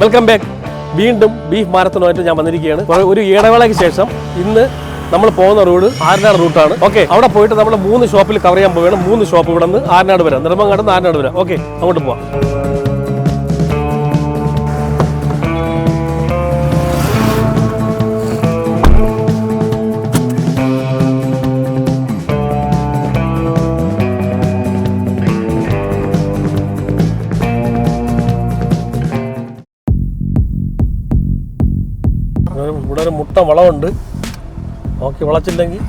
Welcome back. വീണ്ടും beef മാരത്തോണായിട്ട് ഞാൻ വന്നിരിക്കുകയാണ്. ഒരു ഇടവേളയ്ക്ക് ശേഷം ഇന്ന് നമ്മൾ പോകുന്ന റോഡ് ആരനാട് റൂട്ടാണ്. ഓക്കെ, അവിടെ പോയിട്ട് നമ്മൾ 3 ഷോപ്പിൽ കവർ ചെയ്യാൻ പോവുകയാണ്. 3 ഷോപ്പ് ഇവിടെ നിന്ന് ആരനാട് വരാം, നെടുമങ്ങാട് നിന്ന് ആരനാട് വരാം. ഓക്കെ, അങ്ങോട്ട് പോവാം. ഇവിടെ ഒരു മുട്ട വളമുണ്ട്. ഓക്കെ, വളച്ചില്ലെങ്കിൽ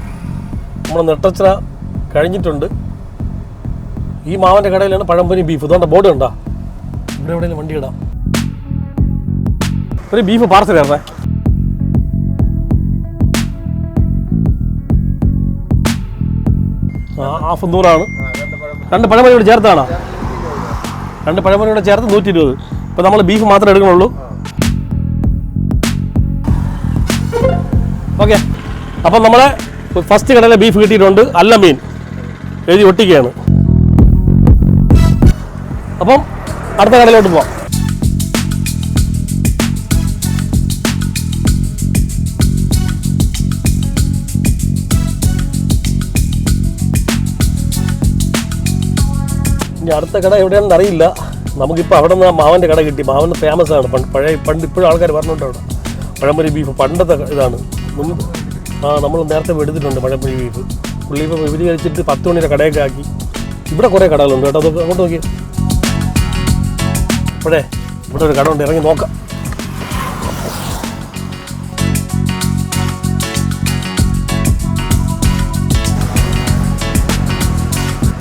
നമ്മൾ നെട്ടച്ചിറ കഴിഞ്ഞിട്ടുണ്ട്. ഈ മാവൻ്റെ കടയിലാണ് പഴംപൊരി ബീഫ്. ഇതുകൊണ്ട് ബോർഡ് ഉണ്ടോ? ഇവിടെ എവിടെയെങ്കിലും വണ്ടി ഇടാം. ഒരു ബീഫ് പാർസൽ തരണേ. ഹാഫ് 100 2 പഴംപൊരി കൂടെ ചേർത്താണോ? 2 പഴംപൊരി കൂടെ ചേർത്ത് 120. ഇപ്പോൾ നമ്മൾ ബീഫ് മാത്രമേ എടുക്കണുള്ളൂ. ഓക്കെ, അപ്പം നമ്മളെ ഫസ്റ്റ് കടയിലെ ബീഫ് കിട്ടിയിട്ടുണ്ട്. അല്ല മീൻ എഴുതി ഒട്ടിക്കുകയാണ്. അപ്പം അടുത്ത കടയിലോട്ട് പോവാം. ഇനി അടുത്ത കട എവിടെയാണെന്ന് അറിയില്ല. നമുക്കിപ്പോൾ അവിടെ നിന്ന് മാവൻ്റെ കട കിട്ടി. മാവന് ഫേമസ് ആണ്. പണ്ട് ഇപ്പോഴും ആൾക്കാർ പറഞ്ഞിട്ടുണ്ട് അവിടെ പഴംപൊരി ബീഫ് പണ്ടത്തെ ഇതാണ്. നമ്മൾ നേരത്തെ എടുത്തിട്ടുണ്ട് പഴംപൊരി ബീഫ്. പുള്ളി ഇപ്പോൾ വിപുലീകരിച്ചിട്ട് 10 മണിയുടെ കടയൊക്കെ ആക്കി. ഇവിടെ കുറേ കടകളുണ്ട് കേട്ടോ. അതൊക്കെ അങ്ങോട്ട് നോക്കി. ഇവിടെ ഒരു കട ഉണ്ട്, ഇറങ്ങി നോക്കാം.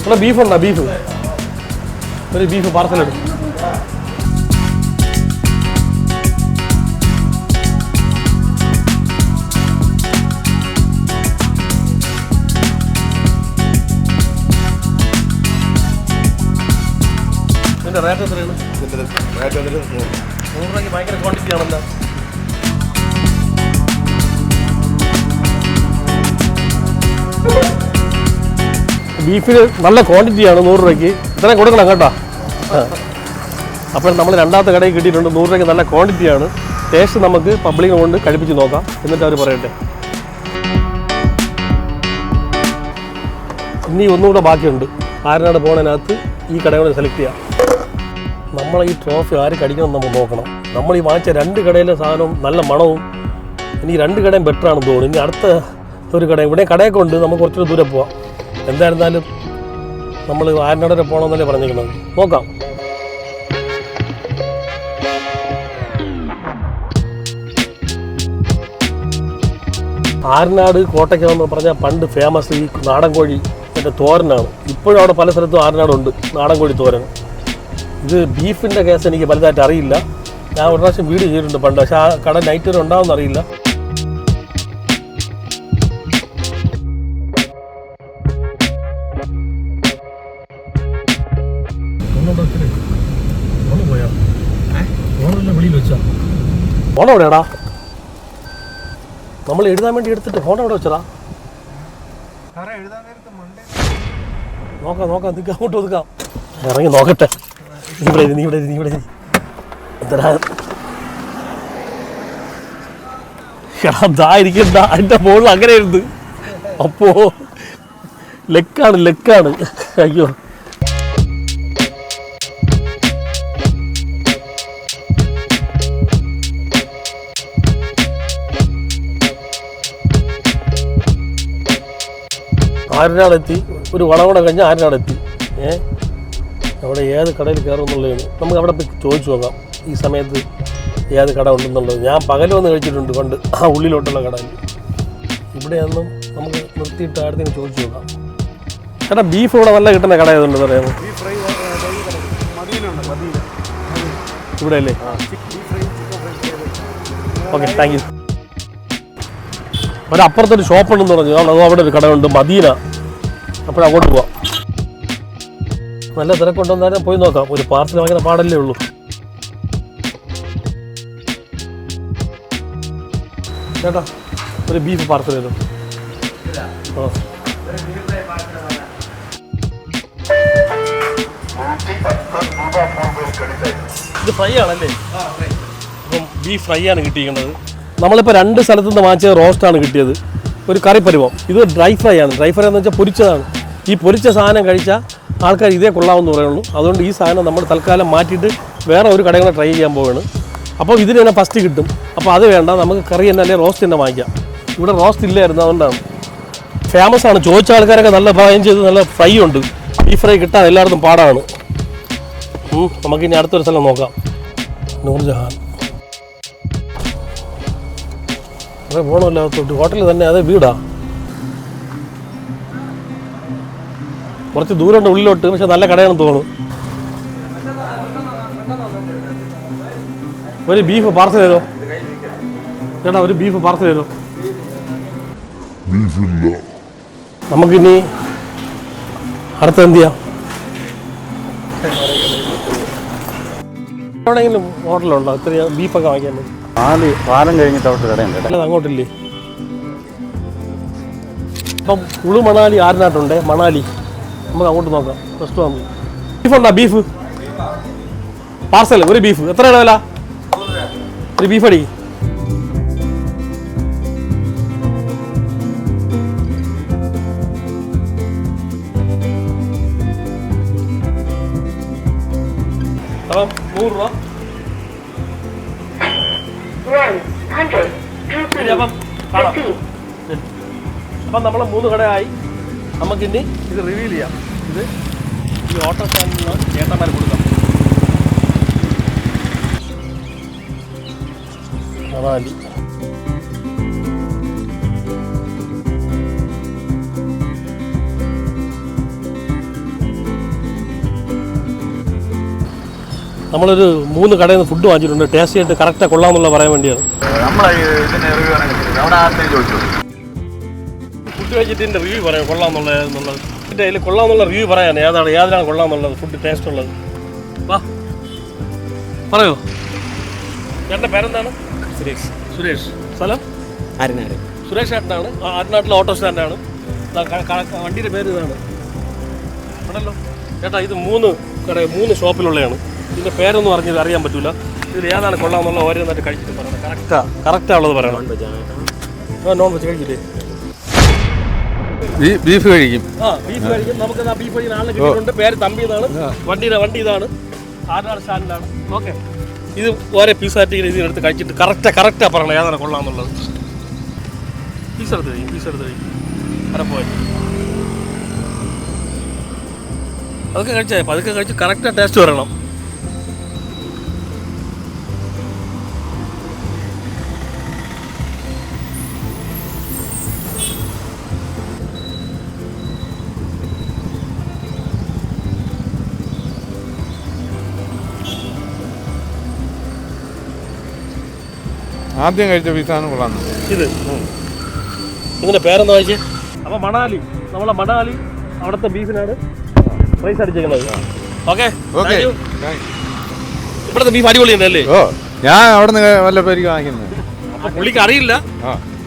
ഇവിടെ ബീഫുണ്ടോ? ബീഫ് ഒരു ബീഫ് പാർസൽ എടുക്കും. റേറ്റ് എത്രയാണ്? 100 രൂപയ്ക്ക് ഭയങ്കര ക്വാണ്ടിറ്റി ആണല്ലോ. ബീഫിന് നല്ല ക്വാണ്ടിറ്റിയാണ്. 100 രൂപയ്ക്ക് ഇത്രയും കൊടുക്കണം കേട്ടോ. അപ്പോൾ നമ്മൾ രണ്ടാമത്തെ കടയിൽ കിട്ടിയിട്ടുണ്ട്. 100 രൂപയ്ക്ക് നല്ല ക്വാണ്ടിറ്റിയാണ്. ടേസ്റ്റ് നമുക്ക് പബ്ലിക്കിനെ കൊണ്ട് കഴിപ്പിച്ച് നോക്കാം, എന്നിട്ട് അവർ പറയട്ടെ. ഇനി ഒന്നുകൂടെ ബാക്കിയുണ്ട്. ആരനാട് പോണതിനകത്ത് ഈ കടകളെ സെലക്ട് ചെയ്യാം. നമ്മൾ ഈ ട്രോഫി ആര് കടിക്കണം നമ്മൾ നോക്കണം. നമ്മൾ ഈ വാങ്ങിച്ച 2 കടയിലെ സാധനവും നല്ല മണവും. ഇനി 2 കടയും ബെറ്ററാണെന്ന് തോന്നുന്നു. ഇനി അടുത്ത ഒരു കട ഇവിടെ കടയൊക്കെ ഉണ്ട്. നമുക്ക് കുറച്ചുകൂടെ ദൂരെ പോവാം. എന്തായിരുന്നാലും നമ്മൾ ആരനാട് വരെ പോകണമെന്നല്ലേ പറഞ്ഞിരിക്കുന്നത്. നോക്കാം. ആരനാട് കോട്ടയ്ക്കെന്ന് പറഞ്ഞാൽ പണ്ട് ഫേമസ് ഈ നാടൻ കോഴി മറ്റേ തോരനാണ്. ഇപ്പോഴും അവിടെ പല സ്ഥലത്തും ആരനാടുണ്ട് നാടൻ കോഴി തോരൻ. ഇത് ബീഫിൻ്റെ കേസ് എനിക്ക് വലുതായിട്ട് അറിയില്ല. ഞാൻ ഒരു പ്രാവശ്യം വീഡിയോ ചെയ്തിട്ടുണ്ട് പണ്ട്. പക്ഷേ ആ കട നൈറ്റ് വരെ ഉണ്ടാവുമെന്ന് അറിയില്ല. ഫോൺ എവിടെയാടാ? നമ്മൾ എഴുതാൻ വേണ്ടി എടുത്തിട്ട് ഫോൺ എവിടെ വെച്ചടാ? നോക്കാം നിൽക്കാം, അങ്ങോട്ട് ഒതുക്കാം. ഇറങ്ങി നോക്കട്ടെ. നീ ഇവിടെ ഇരിക്കണ്ട. അതിൻ്റെ മുകളിൽ അങ്ങനെ ഇരുന്ന് അപ്പോ ലെക്കാണ്. അയ്യോ, ആരനാടെത്തി. ഒരു വളവണ കഴിഞ്ഞ് ആരനാടെത്തി. അവിടെ ഏത് കടയിൽ കയറുമെന്നുള്ളതാണ്. നമുക്ക് അവിടെ പോയി ചോദിച്ചു നോക്കാം ഈ സമയത്ത് ഏത് കട ഉണ്ടെന്നുള്ളത്. ഞാൻ പകൽ വന്ന് കഴിച്ചിട്ടുണ്ട് പണ്ട് ആ ഉള്ളിലോട്ടുള്ള കടയിൽ. ഇവിടെയൊന്നും നമുക്ക് നിർത്തിയിട്ട് ആരുടെ ചോദിച്ചു നോക്കാം. ചേട്ടാ, ബീഫ് ഇവിടെ നല്ല കിട്ടുന്ന കട ഏതുണ്ടെന്ന് അറിയാമോ? ഇവിടെ അല്ലേ? Okay, thank you. ഒരപ്പുറത്തൊരു ഷോപ്പുണ്ടെന്ന് പറഞ്ഞു. അതോ അവിടെ ഒരു കടയുണ്ട്, മദീന. അപ്പോഴങ്ങോട്ട് പോവാം. നല്ല തിരക്കുണ്ടെന്നാലും പോയി നോക്കാം. ഒരു പാർസൽ വാങ്ങിക്കുന്ന പാടല്ലേ ഉള്ളൂ. ചേട്ടാ, ഒരു ബീഫ് പാർസൽ ചെയ്തു. ഇത് ഫ്രൈ ആണല്ലേ? ബീഫ് ഫ്രൈ ആണ് കിട്ടിയിരിക്കുന്നത്. നമ്മളിപ്പോൾ 2 സ്ഥലത്തു നിന്ന് വാങ്ങിച്ച റോസ്റ്റാണ് കിട്ടിയത്, ഒരു കറി പരുവം. ഇത് ഡ്രൈ ഫ്രൈ ആണ്. ഡ്രൈ ഫ്രൈ എന്ന് വെച്ചാൽ പൊരിച്ചതാണ്. ഈ പൊരിച്ച സാധനം കഴിച്ചാൽ ആൾക്കാർ ഇതേ കൊള്ളാമെന്ന് പറയുള്ളൂ. അതുകൊണ്ട് ഈ സാധനം നമ്മൾ തൽക്കാലം മാറ്റിയിട്ട് വേറെ ഒരു കടയിൽ ട്രൈ ചെയ്യാൻ പോവുകയാണ്. അപ്പോൾ ഇതിന് തന്നെ ഫസ്റ്റ് കിട്ടും. അപ്പോൾ അത് വേണ്ട, നമുക്ക് കറി തന്നെ അല്ലെങ്കിൽ റോസ്റ്റ് തന്നെ വാങ്ങിക്കാം. ഇവിടെ റോസ്റ്റ് ഇല്ലായിരുന്നു, അതുകൊണ്ടാണ്. ഫേമസ് ആണ്, ചോദിച്ച ആൾക്കാരൊക്കെ നല്ല പാകം ചെയ്ത് നല്ല ഫ്രൈ ഉണ്ട്. ബീഫ് ഫ്രൈ കിട്ടാൻ എല്ലായിടത്തും പാടാണ്. നമുക്കിനി അടുത്തൊരു സ്ഥലം നോക്കാം. നൂർജഹാൻ അതെ പോകണമല്ലാത്തോട്ട് ഹോട്ടലിൽ തന്നെ. അതെ വീടാ, കുറച്ച് ദൂരമുണ്ട് ഉള്ളിലോട്ട്, പക്ഷെ നല്ല കടയാണെന്ന് തോന്നുന്നു. ഒരു ബീഫ് പാർസൽ ചെയ്തോ ചേട്ടാ, ഒരു ബീഫ് പാർസൽ ചെയ്തോ. നമുക്കിനി അടുത്ത എന്ത് ചെയ്യാം? എവിടെയെങ്കിലും ഹോട്ടലുണ്ടോ ഇത്ര ബീഫൊക്കെ വാങ്ങിക്കാൻ പറ്റും? പാലം കഴിഞ്ഞിട്ട് അവിടെ കടയുണ്ട്. അല്ല അങ്ങോട്ടില്ലേ? അപ്പം കുളു മണാലി ആറിനാട്ടുണ്ട്. മണാലി നമുക്ക് അങ്ങോട്ട് നോക്കാം. റെസ്റ്റോറൻറ്റ് ബീഫുണ്ടോ? ബീഫ് പാർസൽ ഒരു ബീഫ് എത്രയാണ് വില? ഒരു ബീഫ് അടി. അപ്പം 100 രൂപ. അപ്പം നമ്മൾ 3 കടയായി. നമുക്കിനി ഇത് റിവീൽ ചെയ്യാം. ഇത് ഈ ഓട്ടോ സ്റ്റാൻഡിൽ നിന്ന് ചേട്ടന്മാർ കൊടുക്കാം. മണാലി നമ്മളൊരു 3 കടയിൽ നിന്ന് ഫുഡ് വാങ്ങിച്ചിട്ടുണ്ട്. ടേസ്റ്റ് ആയിട്ട് കറക്റ്റാണ് കൊള്ളാമെന്നുള്ള പറയാൻ വേണ്ടിയാണ്. ഫുഡ് കഴിച്ചിട്ട് ഇതിൻ്റെ റിവ്യൂ പറയാം കൊള്ളാമെന്നുള്ളത്. ഇതിൻ്റെ അതിൽ കൊള്ളാമെന്നുള്ള റിവ്യൂ പറയാൻ ഏതാണ് കൊള്ളാമെന്നുള്ളത്, ഫുഡ് ടേസ്റ്റ് ഉള്ളത്. വാ പറയോ. ചേട്ടൻ്റെ പേരെന്താണ്? സുരേഷ്. സ്ഥലം ആരനാട്. സുരേഷ് ചേട്ടനാണ്. ആരനാട്ടിലെ ഓട്ടോ സ്റ്റാൻഡാണ്. വണ്ടിയുടെ പേര് ഇതാണ് ആണല്ലോ ചേട്ടാ. ഇത് 3 ഷോപ്പിലുള്ളതാണ്. ഇതിൻ്റെ പേരൊന്നും അറിയാൻ പറ്റില്ല. ഇതിൽ ഏതാണ് കൊള്ളാമെന്നുള്ള ഓരോന്നായിട്ട് കഴിച്ചിട്ട് പറയണം. കറക്റ്റാണ് ഉള്ളത് പറയണം. നോൺ വെജ് കഴിക്കില്ലേ? ബീഫ് കഴിക്കും. ബീഫ് കഴിക്കും. നമുക്ക് ബീഫ് കഴിക്കുന്ന ആളിനെ കിട്ടിയിട്ടുണ്ട്. പേര് തമ്പി എന്നാണ്. വണ്ടി ഇതാണ്. ആരനാട് സ്റ്റാൻഡിലാണ്. ഓക്കെ. ഇത് ഓരോ പീസായിട്ട് ഇതിനെടുത്ത് കഴിച്ചിട്ട് കറക്റ്റാണ് പറയണം ഏതാണ് കൊള്ളാമെന്നുള്ളത്. പീസ് എടുത്ത് കഴിക്കും. അരപ്പോയി അതൊക്കെ കഴിച്ച് കറക്റ്റാണ് ടേസ്റ്റ് വരണം. ആദ്യം കഴിച്ച പീസാണ് കൊള്ളാന്ന്. ഇതിൻ്റെ പേരെന്താ വായിച്ചേ? അപ്പോൾ മണാലി അവിടുത്തെ ബീഫിനാണ് പ്രൈസ് അടിച്ചേക്കുന്നത്. ഓക്കെ. ഇവിടുത്തെ ബീഫ് അടിപൊളിയുണ്ടല്ലേ? ഞാൻ അവിടെ നിന്ന് വല്ല പേർക്ക് വാങ്ങിക്കുന്നത്. അപ്പോൾ പുള്ളിക്ക് അറിയില്ല.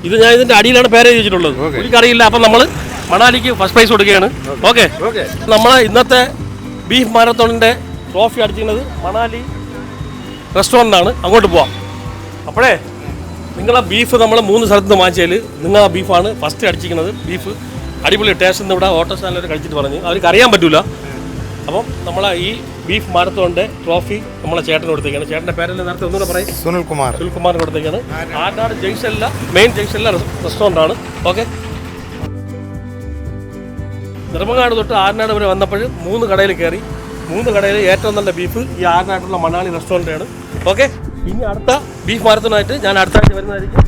ഇത് ഞാൻ ഇതിൻ്റെ അടിയിലാണ് പേര് ചോദിച്ചിട്ടുള്ളത്. പുള്ളിക്ക് അറിയില്ല. അപ്പം നമ്മൾ മണാലിക്ക് ഫസ്റ്റ് പ്രൈസ് കൊടുക്കുകയാണ്. ഓക്കെ. നമ്മൾ ഇന്നത്തെ ബീഫ് മാരത്തോണിൻ്റെ ട്രോഫി അടിച്ചിരുന്നത് മണാലി റെസ്റ്റോറൻ്റാണ്. അങ്ങോട്ട് പോവാം. അപ്പോഴേ നിങ്ങളെ ബീഫ് നമ്മൾ 3 സ്ഥലത്ത് നിന്ന് വാങ്ങിച്ചാൽ നിങ്ങളെ ബീഫാണ് ഫസ്റ്റ് അടിച്ചിരിക്കുന്നത്. ബീഫ് അടിപൊളി ടേസ്റ്റ് എന്ന് ഇവിടെ ഓട്ടോ സ്റ്റാൻഡിൽ കഴിച്ചിട്ട് പറഞ്ഞു. അവർക്ക് അറിയാൻ പറ്റില്ല. അപ്പം നമ്മളെ ഈ ബീഫ് മാരത്തോണിൻ്റെ ട്രോഫി നമ്മളെ ചേട്ടന് കൊടുത്തേക്കാണ്. ചേട്ടൻ്റെ പേരെല്ലാം നേരത്തെ ഒന്നുകൂടെ പറയും. സുനിൽകുമാർ കൊടുത്തേക്കാണ്. ആർനാട് ജംഗ്ഷനിലെ മെയിൻ ജംഗ്ഷനിലെ റെസ്റ്റോറൻ്റാണ്. ഓക്കെ. നെടുമങ്ങാട് തൊട്ട് ആർനാട് വരെ വന്നപ്പോൾ 3 കടയിൽ കയറി. 3 കടയിൽ ഏറ്റവും നല്ല ബീഫ് ഈ ആർനാട്ടിലുള്ള മണാലി റെസ്റ്റോറൻ്റാണ്. ഓക്കെ. ഇനി അടുത്ത ബീഫ് മാരത്തോണായിട്ട് ഞാൻ അടുത്ത ആഴ്ച വരുന്നതായിരിക്കും.